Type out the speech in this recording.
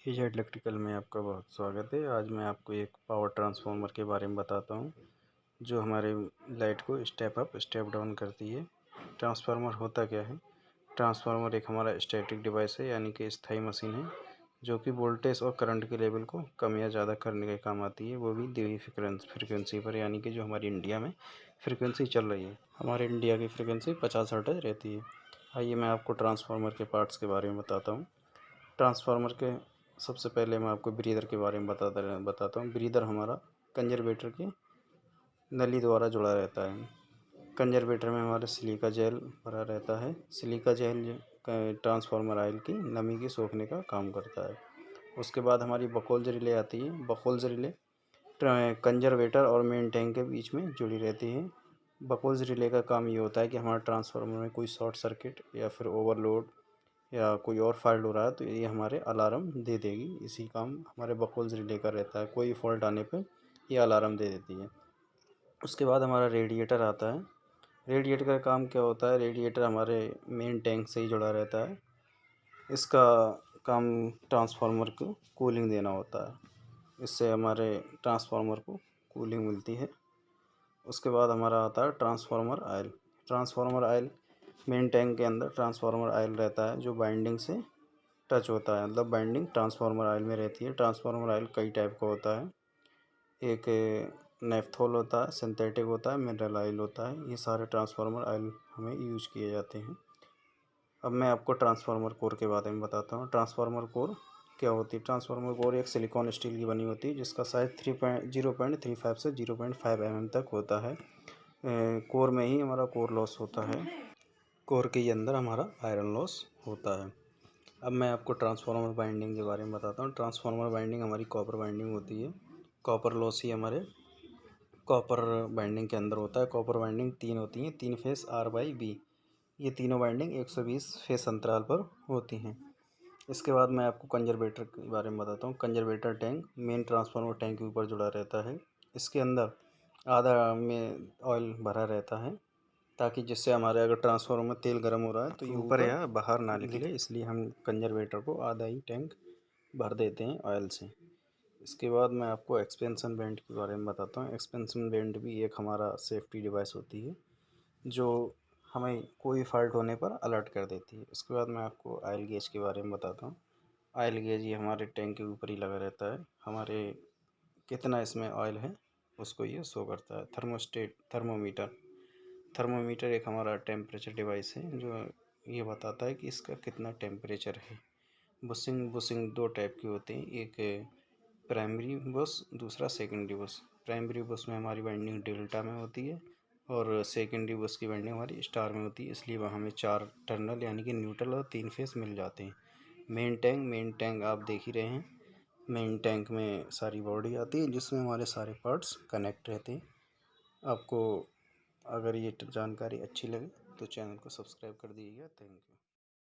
Aged electrical में आपका बहुत स्वागत है। आज मैं आपको एक पावर ट्रांसफार्मर के बारे में बताता हूँ जो हमारे लाइट को स्टेप अप स्टेप डाउन करती है। ट्रांसफार्मर होता क्या है? ट्रांसफार्मर एक हमारा स्टैटिक डिवाइस है, यानी कि स्थायी मशीन है जो कि वोल्टेज और करंट के लेवल को कम या ज़्यादा करने के काम आती है, वो भी दी हुई फ्रिक्वेंसी पर, यानी कि जो हमारी इंडिया में फ्रिक्वेंसी चल रही है। हमारे इंडिया की फ्रिक्वेंसी 50 हर्ट्ज रहती है। आइए मैं आपको ट्रांसफार्मर के पार्ट्स के बारे में बताता हूँ। ट्रांसफार्मर के सबसे पहले मैं आपको ब्रीदर के बारे में बताता हूँ। ब्रीदर हमारा कंजर्वेटर की नली द्वारा जुड़ा रहता है। कंजर्वेटर में हमारा सिलिका जेल भरा रहता है। सिलिका जेल ट्रांसफार्मर ऑयल की नमी की सोखने का काम करता है। उसके बाद हमारी बकोल्स रिले आती है। बकोल्स रिले कंजर्वेटर और मेन टैंक के बीच में जुड़ी रहती है। बकोल्स रिले का काम ये होता है कि हमारा ट्रांसफार्मर में कोई शॉर्ट सर्किट या फिर ओवरलोड या कोई और फॉल्ट हो रहा है तो ये हमारे अलार्म दे देगी। इसी काम हमारे बकोल्स रिले का रहता है। कोई फॉल्ट आने पे ये अलार्म दे देती है। उसके बाद हमारा रेडिएटर आता है। रेडिएटर का काम क्या होता है? रेडिएटर हमारे मेन टैंक से ही जुड़ा रहता है। इसका काम ट्रांसफार्मर को कूलिंग देना होता है। इससे हमारे ट्रांसफार्मर को कूलिंग मिलती है। उसके बाद हमारा आता है transformer oil. Transformer oil main tank के अंदर ट्रांसफार्मर ऑयल रहता है जो बाइंडिंग से टच होता है, मतलब बाइंडिंग ट्रांसफार्मर ऑयल में रहती है। ट्रांसफार्मर ऑयल कई टाइप का होता है। एक नेफ्थॉल होता है, सिंथेटिक होता है, मिनरल ऑयल होता है। ये सारे ट्रांसफार्मर ऑयल हमें यूज किए जाते हैं। अब मैं आपको ट्रांसफार्मर कोर के बारे में बताता हूँ। ट्रांसफार्मर कोर क्या होती है? ट्रांसफार्मर कोर एक सिलिकॉन स्टील की बनी होती है जिसका साइज 0.35 से 0.5 mm तक होता है। कोर में ही हमारा कोर लॉस होता है। कोर के ही अंदर हमारा आयरन लॉस होता है। अब मैं आपको ट्रांसफार्मर बाइंडिंग के बारे में बताता हूँ। ट्रांसफार्मर बाइंडिंग हमारी कॉपर बाइंडिंग होती है। कॉपर लॉस ही हमारे कॉपर बाइंडिंग के अंदर होता है। कॉपर बाइंडिंग 3 होती हैं, 3 फेस R/B। ये तीनों बाइंडिंग 120 फेस अंतराल पर होती हैं। इसके बाद मैं आपको कंजर्वेटर के बारे में बताता हूँ। Conservator tank main transformer tank के ऊपर जुड़ा रहता है। इसके अंदर आधा में ऑयल भरा रहता है ताकि जिससे हमारे अगर ट्रांसफार्मर में तेल गर्म हो रहा है तो ये ऊपर या बाहर ना निकले, इसलिए हम कंजर्वेटर को आधा ही टैंक भर देते हैं ऑयल से। इसके बाद मैं आपको एक्सपेंशन बेल्ट के बारे में बताता हूँ। एक्सपेंशन बेल्ट भी एक हमारा सेफ्टी डिवाइस होती है जो हमें कोई फॉल्ट होने पर अलर्ट कर देती है। उसके बाद मैं आपको ऑयल गेज के बारे में बताता हूँ। ऑयल गेज ये हमारे टैंक के ऊपर ही लगा रहता है। हमारे कितना इसमें ऑयल है उसको ये शो करता है। थर्मोमीटर थर्मोमीटर एक हमारा टेम्परेचर डिवाइस है जो ये बताता है कि इसका कितना टेम्परेचर है। बुशिंग दो टाइप की होती हैं, एक प्राइमरी बुश, दूसरा सेकेंडरी बुश। प्राइमरी बुश में हमारी बाइंडिंग डेल्टा में होती है और सेकेंडरी बुश की बाइंडिंग हमारी स्टार में होती है, इसलिए वहाँ हमें 4 टर्मिनल यानी कि न्यूट्रल और 3 फेस मिल जाते हैं। मेन टैंक आप देख ही रहे हैं। मेन टैंक में सारी बॉडी आती है जिसमें हमारे सारे पार्ट्स कनेक्ट रहते हैं। आपको अगर ये जानकारी अच्छी लगे तो चैनल को सब्सक्राइब कर दीजिएगा। Thank you.